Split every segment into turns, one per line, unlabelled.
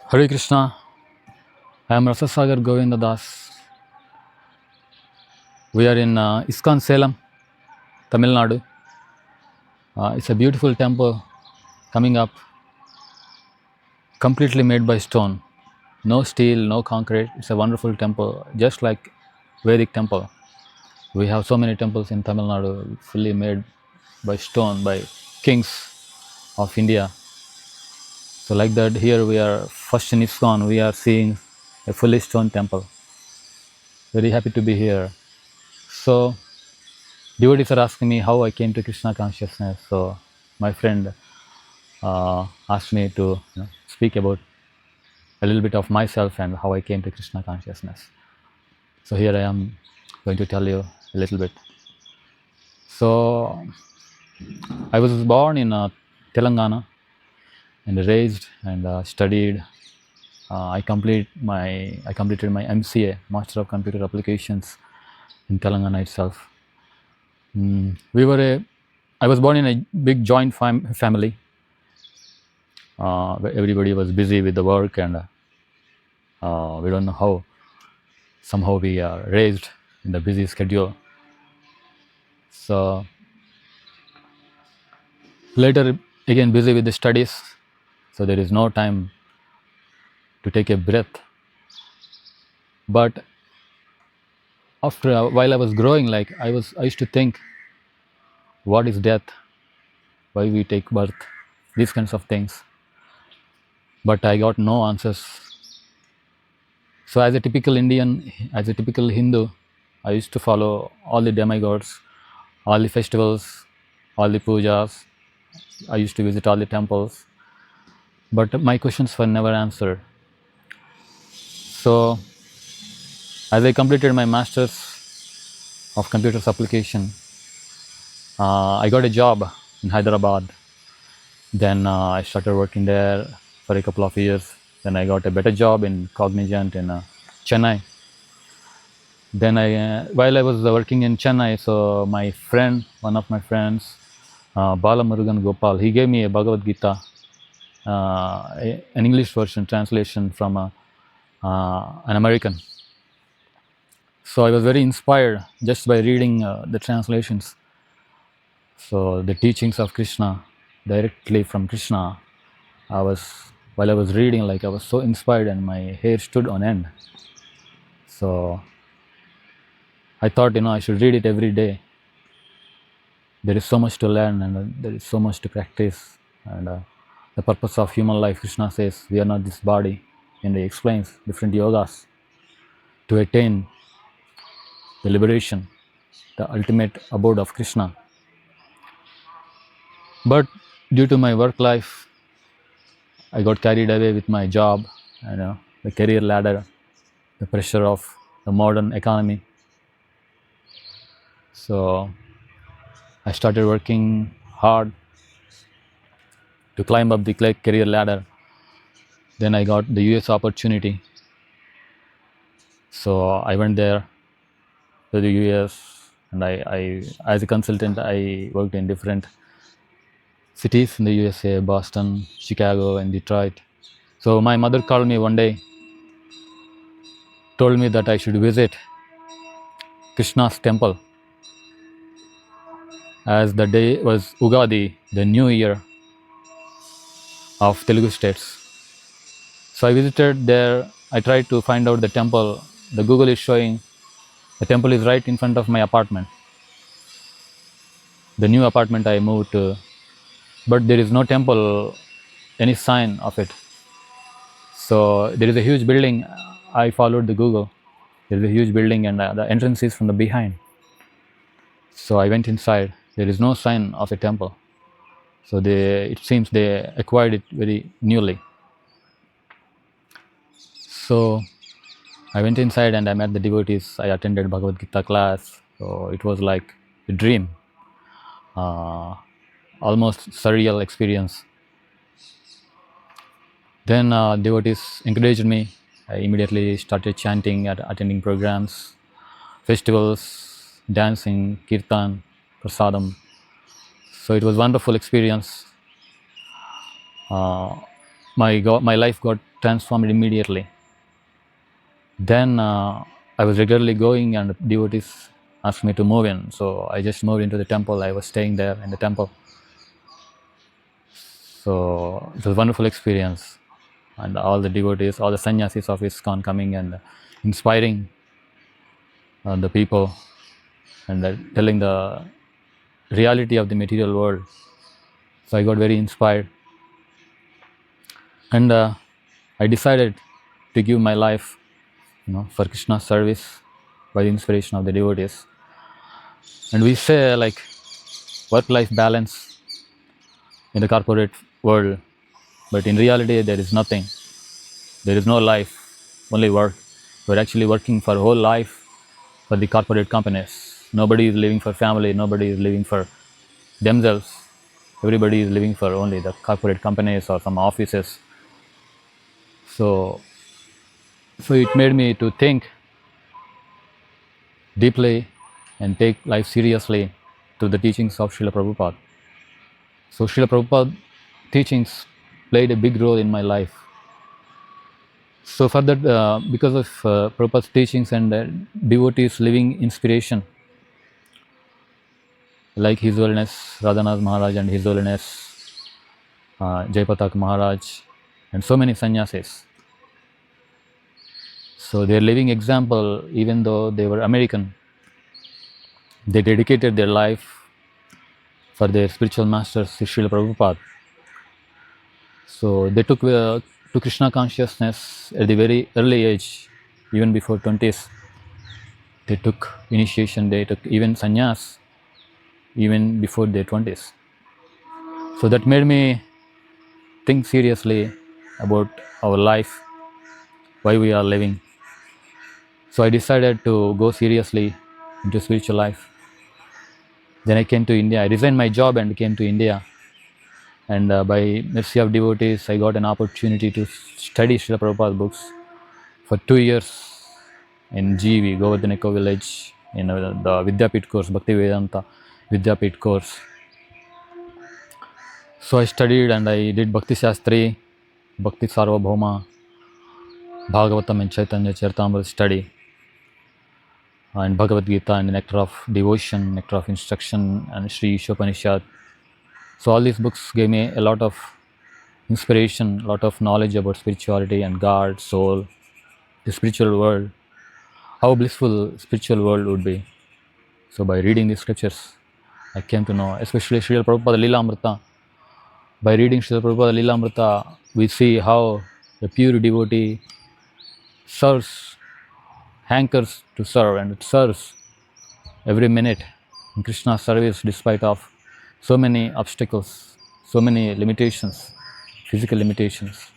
Hare Krishna, I am Rasasagar Govinda Das. We are in ISKCON Salem, Tamil Nadu. It's a beautiful temple coming up, completely made by stone. No steel, no concrete. It's a wonderful temple, just like Vedic temple. We have so many temples in Tamil Nadu, fully made by stone, by kings of India. So like that, here we are, first in ISKCON, we are seeing a fully stone temple. Very happy to be here. So devotees are asking me how I came to Krishna consciousness. So my friend asked me to speak about a little bit of myself and how I came to Krishna consciousness. So here I am going to tell you a little bit. So I was born in Telangana and raised and studied. I completed my MCA, Master of Computer Applications, in Telangana itself. I was born in a big joint family. Where everybody was busy with the work, and we don't know how. Somehow we are raised in the busy schedule. So later again busy with the studies. So there is no time to take a breath. But while I was growing, like I used to think, what is death? Why we take birth? These kinds of things. But I got no answers. So as a typical Indian, as a typical Hindu, I used to follow all the demigods, all the festivals, all the pujas. I used to visit all the temples. But my questions were never answered. So as I completed my Masters of Computers Application, I got a job in Hyderabad. Then I started working there for a couple of years. Then I got a better job in Cognizant in Chennai. Then while I was working in Chennai, so my friend, one of my friends, Bala Murugan Gopal, he gave me a Bhagavad Gita, an English version translation from an American. So I was very inspired just by reading the translations. So the teachings of Krishna, directly from Krishna, while I was reading, like I was so inspired and my hair stood on end. So I thought, I should read it every day. There is so much to learn and there is so much to practice. And the purpose of human life, Krishna says, we are not this body. And he explains different yogas to attain the liberation, the ultimate abode of Krishna. But due to my work life, I got carried away with my job, the career ladder, the pressure of the modern economy. So I started working hard to climb up the career ladder. Then I got the US opportunity. So I went there to the US, and I as a consultant, I worked in different cities in the USA, Boston, Chicago, and Detroit. So my mother called me one day, told me that I should visit Krishna's temple, as the day was Ugadi, the new year of Telugu states. So I visited there. I tried to find out the temple. The Google is showing the temple is right in front of my apartment, the new apartment I moved to. But there is no temple, any sign of it. So there is a huge building. I followed the Google. There is a huge building, and the entrance is from the behind. So I went inside. There is no sign of a temple. So it seems they acquired it very newly. So I went inside and I met the devotees. I attended Bhagavad Gita class. So it was like a dream, almost surreal experience. Then devotees encouraged me. I immediately started chanting, attending programs, festivals, dancing, kirtan, prasadam. So it was a wonderful experience. My life got transformed immediately. Then I was regularly going, and devotees asked me to move in. So I just moved into the temple. I was staying there in the temple. So it was a wonderful experience. And all the devotees, all the sannyasis of ISKCON coming and inspiring the people and telling the reality of the material world. So I got very inspired. And I decided to give my life, for Krishna's service by the inspiration of the devotees. And we say like work-life balance in the corporate world, but in reality there is nothing. There is no life, only work. We're actually working for whole life for the corporate companies. Nobody is living for family, nobody is living for themselves. Everybody is living for only the corporate companies or some offices. So it made me to think deeply and take life seriously to the teachings of Srila Prabhupada. So Srila Prabhupada teachings played a big role in my life. So for that, because of Prabhupada's teachings and devotees living inspiration, like His Holiness Radhanath Maharaj and His Holiness Jaipatak Maharaj and so many sannyasis. So their living example, even though they were American, they dedicated their life for their spiritual masters, Srila Prabhupada. So they took to Krishna consciousness at the very early age, even before 20s. They took initiation, they took even sannyas, even before their 20s. So that made me think seriously about our life, why we are living. So I decided to go seriously into spiritual life. Then I came to India. I resigned my job and came to India. And by mercy of devotees, I got an opportunity to study Srila Prabhupada books for 2 years in GV, Govardhan Eco Village, in the Vidyapit course, Bhakti Vedanta Vidyapit course. So I studied and I did Bhakti Shastri, Bhakti Sarvabhauma, Bhagavatam and Chaitanya Charitamrita study, and Bhagavad Gita and the Nectar of Devotion, Nectar of Instruction, and Sri Ishopanishad. So all these books gave me a lot of inspiration, a lot of knowledge about spirituality and God, soul, the spiritual world, how blissful spiritual world would be. So by reading these scriptures, I came to know, especially Srila Prabhupada Lilamrita. By reading Srila Prabhupada Lilamrita, we see how the pure devotee serves, hankers to serve, and it serves every minute in Krishna's service despite of so many obstacles, so many limitations, physical limitations.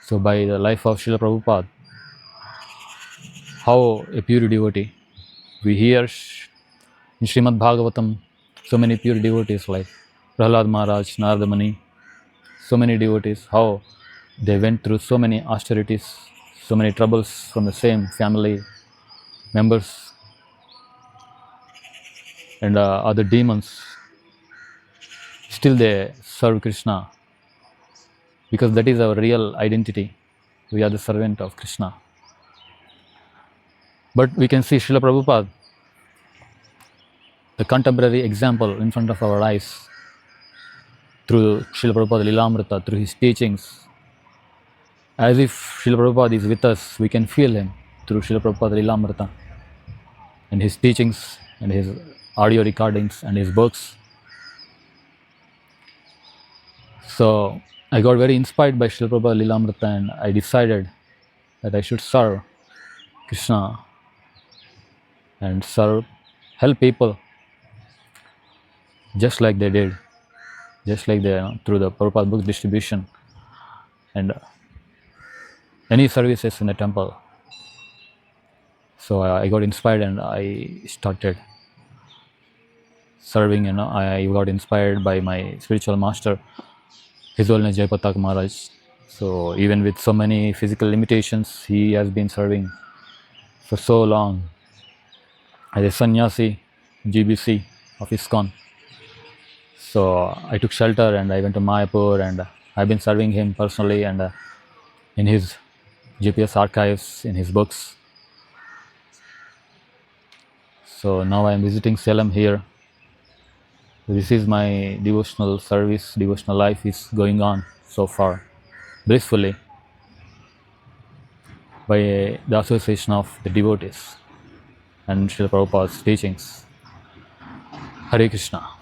So by the life of Srila Prabhupada, how a pure devotee, we hear in Srimad Bhagavatam so many pure devotees like Prahlad Maharaj, Narada Muni, so many devotees, how they went through so many austerities, so many troubles from the same family members and other demons. Still they serve Krishna because that is our real identity. We are the servant of Krishna. But we can see Srila Prabhupada, the contemporary example in front of our eyes, through Srila Prabhupada Lilamrita, through his teachings. As if Srila Prabhupada is with us, we can feel him through Srila Prabhupada Lilamrita and his teachings and his audio recordings and his books. So I got very inspired by Srila Prabhupada Lilamrita and I decided that I should serve Krishna and help people just like they did, just like they, through the Prabhupada book distribution and any services in the temple. So I got inspired and I started serving. I got inspired by my spiritual master, His Holiness Jaipatak Maharaj. So even with so many physical limitations, he has been serving for so long as a sannyasi, GBC of ISKCON. So I took shelter and I went to Mayapur and I've been serving him personally, and in his GPS archives, in his books. So now I am visiting Salem here. This is my devotional service, devotional life is going on so far blissfully by the association of the devotees and Srila Prabhupada's teachings. Hare Krishna.